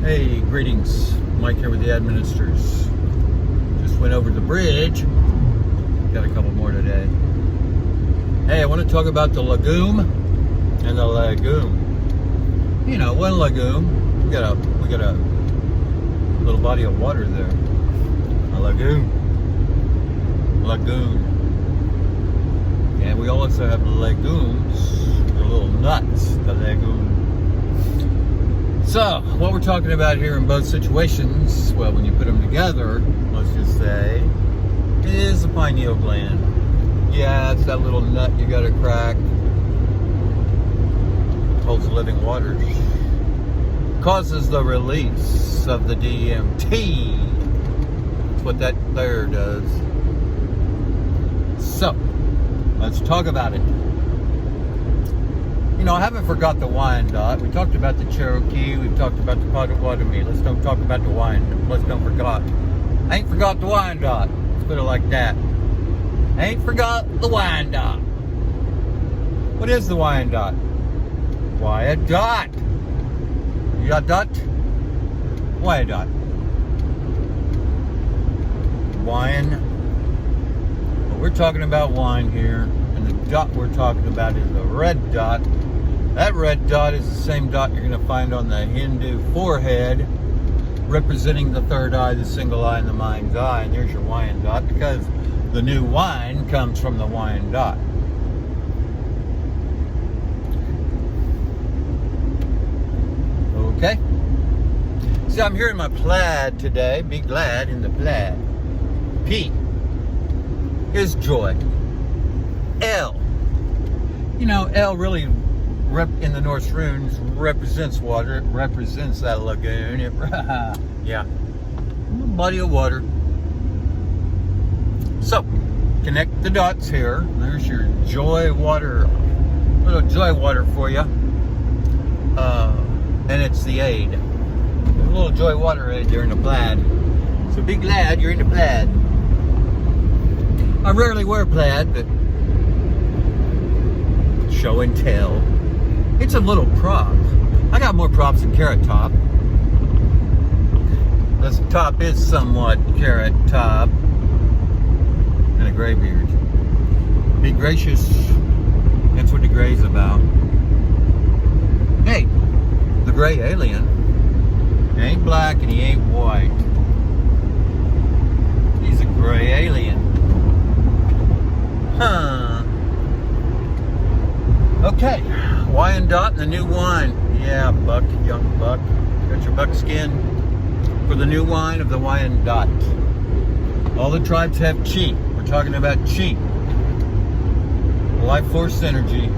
Hey, greetings. Mike here with the Administrators. Just went over the bridge. Got a couple more today. Hey, I want to talk about the lagoon and the lagoon. You know, one lagoon. We got a little body of water there. A lagoon. And we also have legumes, the little nuts, the lagoon. So, what we're talking about here in both situations, well, when you put them together, let's just say, is the pineal gland. Yeah, it's that little nut you gotta crack. Holds living waters. Causes the release of the DMT. That's what that there does. So, let's talk about it. You know, I haven't forgot the Wyandotte. We talked about the Cherokee. We've talked about the Potawatomi. Let's don't talk about the Wyandotte. Let's don't forget. I ain't forgot the Wyandotte. Let's put it like that. I ain't forgot the Wyandotte. What is the Wyandotte? Wyandotte. You got dot? Wyandotte. Wine. Well, we're talking about wine here. And the dot we're talking about is the red dot. That red dot is the same dot you're going to find on the Hindu forehead, representing the third eye, the single eye, and the mind's eye. And there's your Wyandotte, because the new wine comes from the Wyandotte. Okay? See, I'm here in my plaid today. Be glad in the plaid. P is joy. L. You know, L really in the Norse runes represents water. It represents that lagoon. Yeah. Body of water. So, connect the dots here. There's your joy water. Little joy water for you. And it's the aid. A little joy water aid there in the plaid. So be glad you're in the plaid. I rarely wear plaid, but show and tell. It's a little prop. I got more props than Carrot Top. This top is somewhat Carrot Top. And a gray beard. Be gracious. That's what the gray's about. Hey, the gray alien. He ain't black and he ain't white. He's a gray alien. Huh. Okay. Wyandotte and the new wine. Yeah, buck, young buck. Got your buckskin for the new wine of the Wyandotte. All the tribes have chi. We're talking about chi. Life force energy.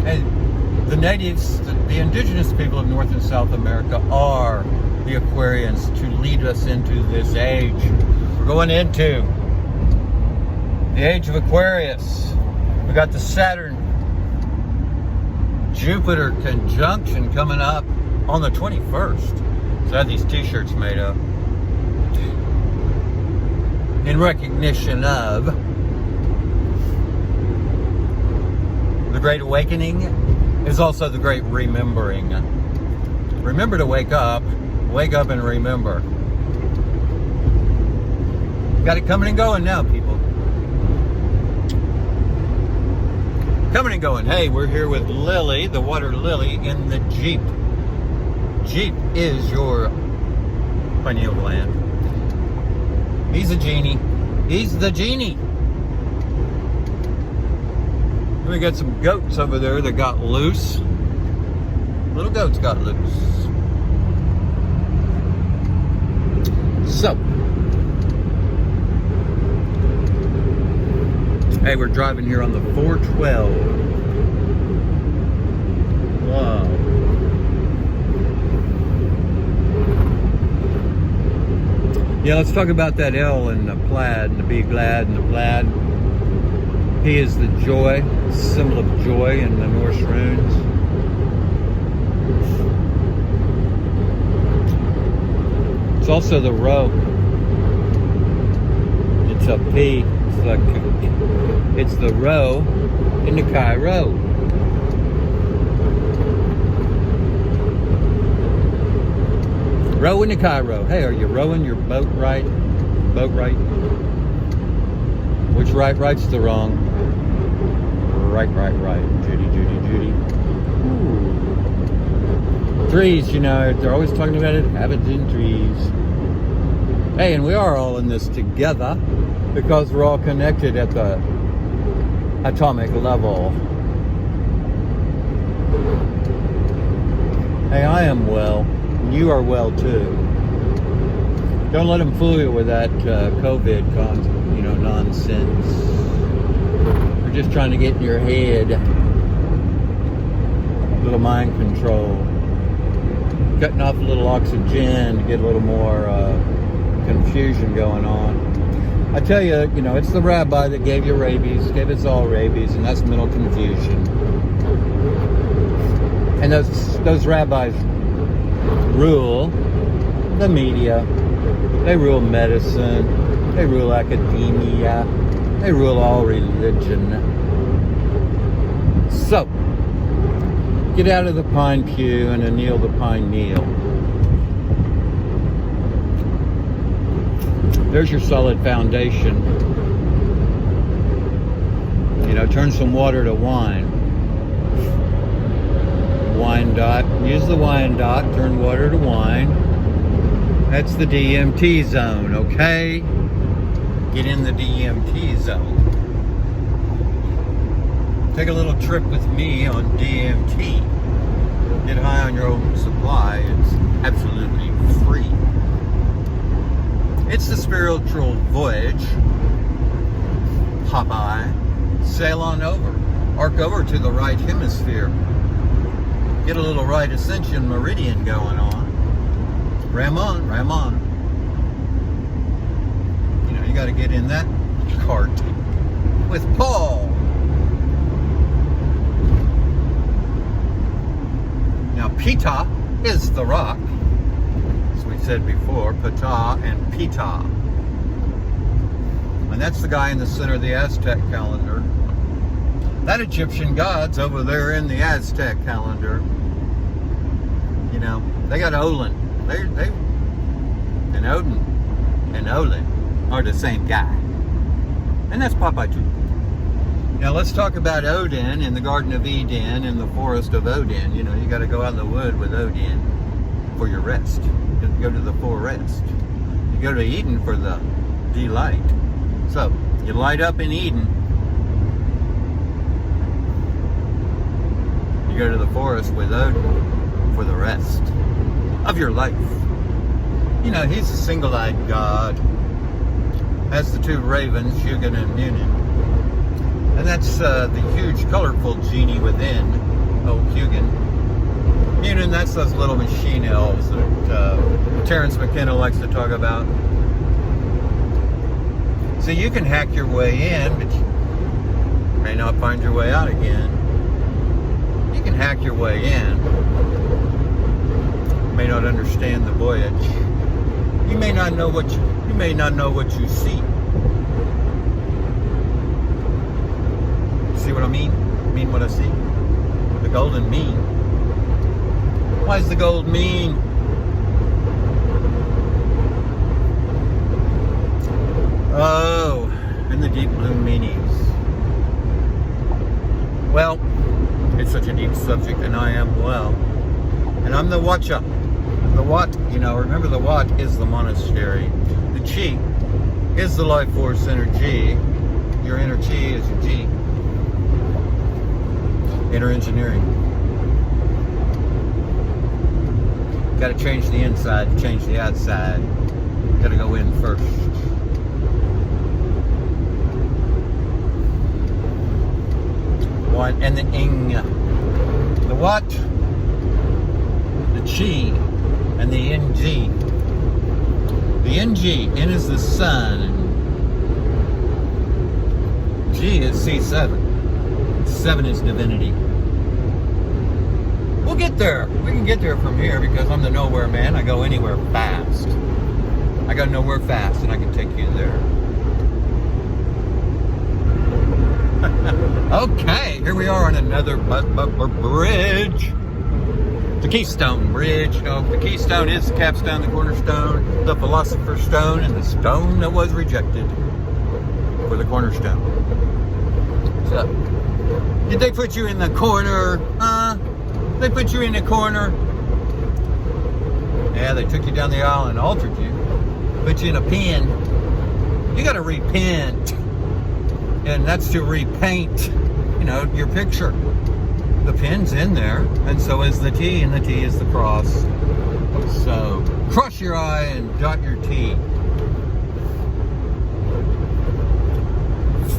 And the natives, the indigenous people of North and South America are the Aquarians to lead us into this age. We're going into the age of Aquarius. We got the Saturn-Jupiter conjunction coming up on the 21st. So I had these t-shirts made up. In recognition of the Great Awakening is also the Great Remembering. Remember to wake up and remember. Got it coming and going now, people. Coming and going. Hey, we're here with Lily, the water lily, in the Jeep. Jeep is your pineal gland. He's a genie. He's the genie. We got some goats over there that got loose. Little goats got loose. So, hey, we're driving here on the 412. Wow. Yeah, let's talk about that L in the plaid, and the be glad in the plaid. He is the joy, symbol of joy in the Norse runes. It's also the row. It's a P. It's the row in the Cairo. Rowing to Cairo. Hey, are you rowing your boat right? Boat right? Which right's the wrong? Right. Judy. Ooh. Trees, you know, they're always talking about it. Habits in trees. Hey, and we are all in this together because we're all connected at the atomic level. Hey, I am well. And you are well too. Don't let them fool you with that COVID nonsense. We're just trying to get in your head. A little mind control. Cutting off a little oxygen to get a little more confusion going on. I tell you, it's the rabbi that gave you rabies, gave us all rabies, and that's mental confusion. And those rabbis rule the media, they rule medicine, they rule academia, they rule all religion. So, get out of the pine pew and kneel the pineal. There's your solid foundation. Turn some water to wine. Wyandotte. Use the Wyandotte. Turn water to wine. That's the DMT zone, okay? Get in the DMT zone. Take a little trip with me on DMT. Get high on your own supply. It's absolutely free. It's the spiritual voyage. Popeye. Sail on over. Arc over to the right hemisphere. Get a little right ascension meridian going on. Ram on. You got to get in that cart with Paul. Now, Pita is the rock. As we said before, Ptah and Pita. And that's the guy in the center of the Aztec calendar. That Egyptian god's over there in the Aztec calendar. They got Olin. And Odin and Olin are the same guy. And that's Popeye too. Now let's talk about Odin in the Garden of Eden, in the forest of Odin. You got to go out in the wood with Odin for your rest. You go to the forest. You go to Eden for the delight. So, you light up in Eden. You go to the forest with Odin for the rest of your life. He's a single-eyed god. Has the two ravens, Hugin and Munin. And that's the huge, colorful genie within. Oh, Hugin. Munin, that's those little machine elves that Terrence McKenna likes to talk about. So you can hack your way in, but you may not find your way out again. You can hack your way in. You may not understand the voyage. You may not know what you see. See what I mean? Mean what I see? The golden mean. Why is the gold mean? Oh, and the deep blue meanings. Well, it's such a deep subject, and I am well. And I'm the watcher. The Wat, remember the Wat is the monastery. The Chi is the life force energy. Your inner Chi is your G. Inner engineering. Got to change the inside to change the outside. Got to go in first. One and the Ing. The Wat, the Chi, and the NG. The NG, N is the sun. G is C7. 7 is divinity. We'll get there. We can get there from here because I'm the nowhere man. I go anywhere fast. I go nowhere fast and I can take you there. Okay, here we are on another bridge. The Keystone Bridge. You know, the Keystone is the capstone, the cornerstone, the philosopher's stone, and the stone that was rejected for the cornerstone. So, did they put you in the corner? They put you in the corner. Yeah, they took you down the aisle and altered you. Put you in a pen. You got to repent. And that's to repaint, you know, your picture. The pen's in there, and so is the T, and the T is the cross. So, cross your I and dot your T.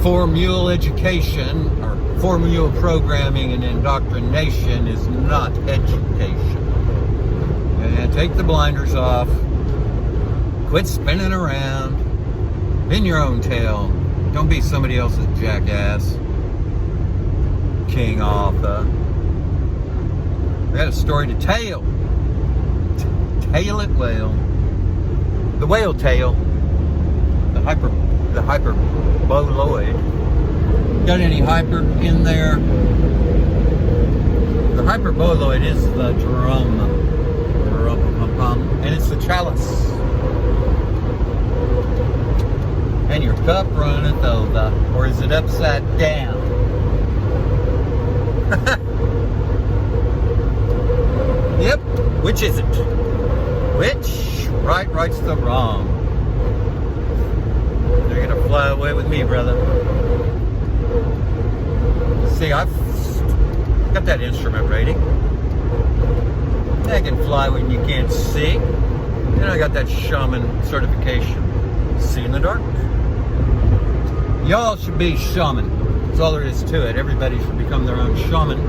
Formule education, or formule programming and indoctrination is not education. And take the blinders off. Quit spinning around. Spin your own tail. Don't be somebody else's jackass. King Arthur. I got a story to tell. Tail it well. The whale tail. The hyperboloid. Got any hyper in there? The hyperboloid is the drum. And it's the chalice. And your cup runneth over. Or is it upside down? Yep. Which is it? Which? Right rights the wrong. You're gonna fly away with me, brother. See, I've got that instrument rating. I can fly when you can't see. And I got that shaman certification. See in the dark. Y'all should be shaman. That's all there is to it. Everybody should become their own shaman.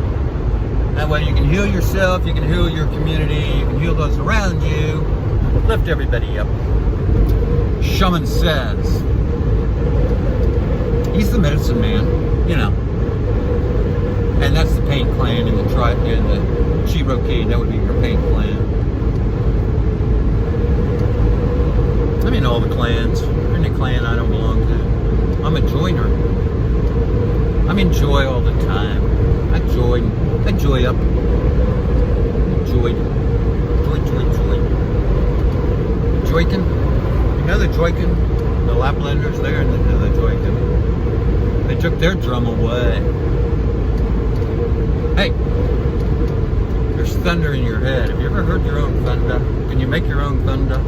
That way you can heal yourself, you can heal your community, you can heal those around you, lift everybody up. Shaman says, he's the medicine man, you know. And that's the pain clan in the Cherokee. That would be your pain clan. I'm in all the clans. I'm in a clan I don't belong to. I'm a joiner. I'm in joy all the time. I joy up. Joy. Joykin. You know the Joykin? The Laplanders there in the Joykin. They took their drum away. Hey, there's thunder in your head. Have you ever heard your own thunder? Can you make your own thunder?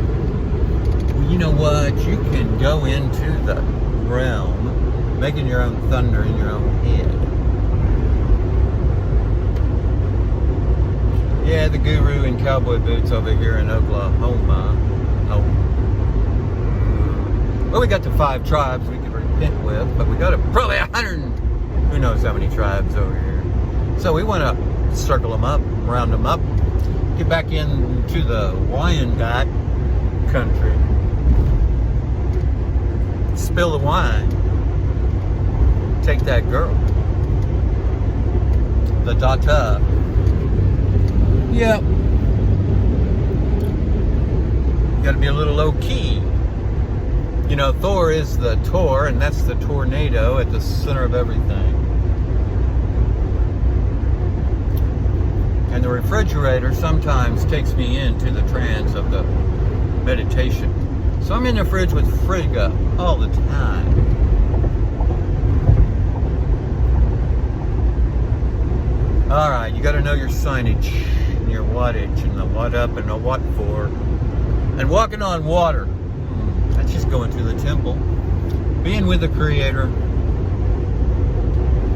Well, you know what? You can go into the realm making your own thunder in your own head. Yeah, the guru in cowboy boots over here in Oklahoma. Oh. Well, we got the 5 tribes we could repent with, but we got probably 100, who knows how many tribes over here. So we want to circle them up, round them up, get back into the Wyandotte country. Spill the wine. Take that girl. The daughter. Yep. You gotta be a little low key. You know, Thor is the Tor, and that's the tornado at the center of everything. And the refrigerator sometimes takes me into the trance of the meditation. So I'm in the fridge with Frigga all the time. Alright, you gotta know your signage, and your wattage, and the what up and the what for. And walking on water. That's just going to the temple. Being with the Creator.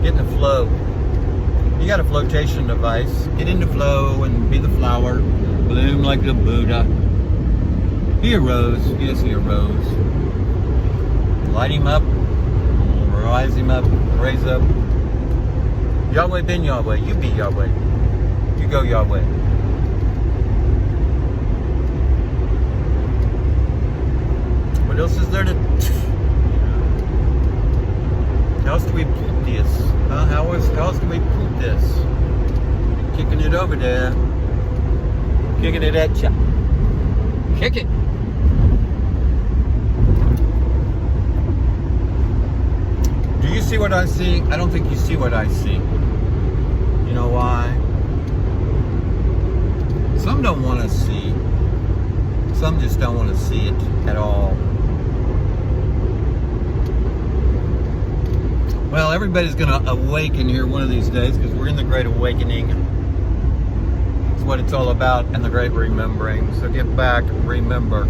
Getting the flow. You got a flotation device. Get into flow and be the flower. Bloom like the Buddha. Be a rose. Yes, be a rose. Light him up. Rise him up. Raise up. Yahweh ben Yahweh. You be Yahweh. You go Yahweh. What else is there to... How else do we poop this? How else do we poop this? Kicking it over there. Kicking it at ya. Kick it. Do you see what I see? I don't think you see what I see. You know why? Some don't want to see. Some just don't want to see it at all. Well, everybody's going to awaken here one of these days because we're in the Great Awakening. It's what it's all about, and the Great Remembering. So get back, remember.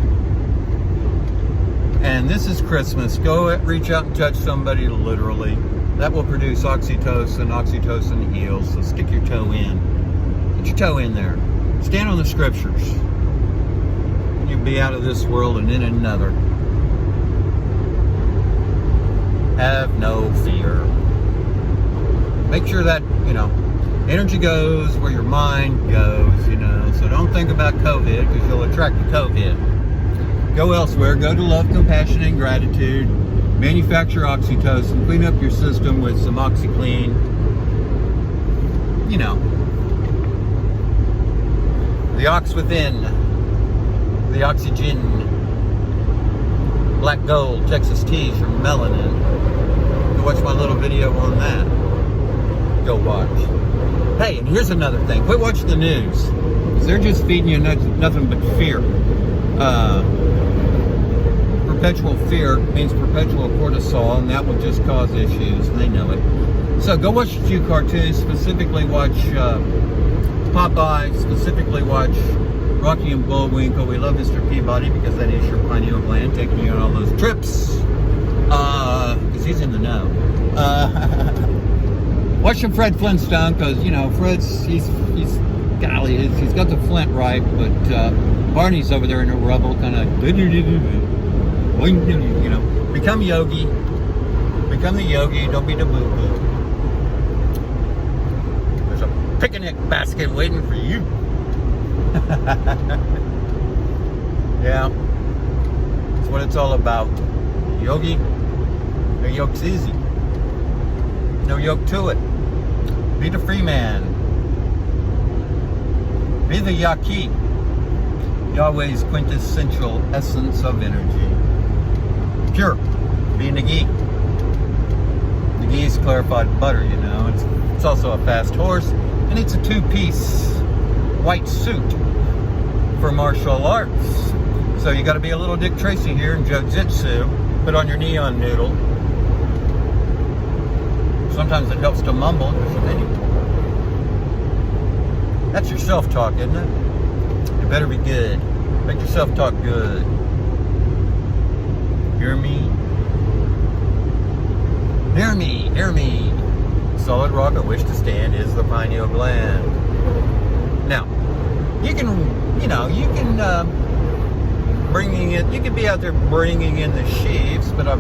And this is Christmas. Go reach out and touch somebody literally. That will produce oxytocin. Oxytocin heals. So stick your toe in. Get your toe in there. Stand on the scriptures. You'll be out of this world and in another. Have no fear. Make sure that, energy goes where your mind goes, So don't think about COVID because you'll attract the COVID. Go elsewhere. Go to love, compassion, and gratitude. Manufacture oxytocin. Clean up your system with some OxyClean. The ox within. The oxygen. Black gold, Texas teas, your melanin. Go watch my little video on that. Go watch. Hey, and here's another thing. Quit watching the news. Because they're just feeding you nothing but fear. Perpetual fear means perpetual cortisol, and that will just cause issues. They know it. So go watch a few cartoons. Specifically watch Popeye. Specifically watch Rocky and Bullwinkle. We love Mr. Peabody because that is your pineal gland taking you on all those trips. Because he's in the know. Watch some Fred Flintstone because, Fred's, he's got the flint right, but Barney's over there in the rubble kind of, become yogi. Become the yogi, don't be the boo-boo. There's a picnic basket waiting for you. Yeah, that's what it's all about. Yogi, no yoke's easy. No yoke to it. Be the free man. Be the Yaqui, Yahweh's quintessential essence of energy. Pure. Be Nagi. Nagi is clarified butter, It's also a fast horse, and it's a 2-piece white suit for martial arts. So you got to be a little Dick Tracy here in jiu-jitsu. Put on your neon noodle. Sometimes it helps to mumble. That's your self-talk, isn't it? You better be good. Make your self-talk good. Hear me? Hear me, hear me. Solid rock on which to stand is the pineal gland. Now, you can you can be out there bringing in the sheaves, but I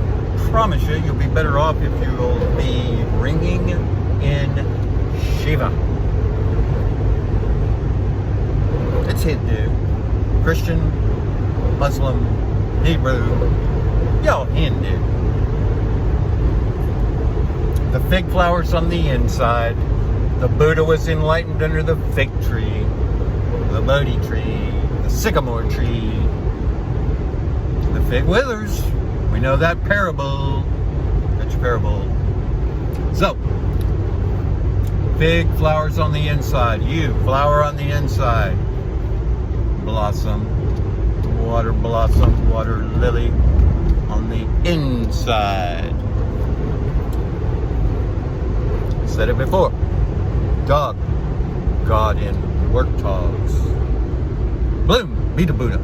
promise you'll be better off if you'll be bringing in Shiva. It's Hindu, Christian, Muslim, Hebrew, y'all Hindu. The fig flowers on the inside. The Buddha was enlightened under the fig tree, the Bodhi tree, the sycamore tree. The fig withers. We know that parable. Which parable? So, fig flowers on the inside. You, flower on the inside. Blossom. Water blossom, water lily on the inside. Said it before. Dog. God in work togs. Bloom. Be the Buddha.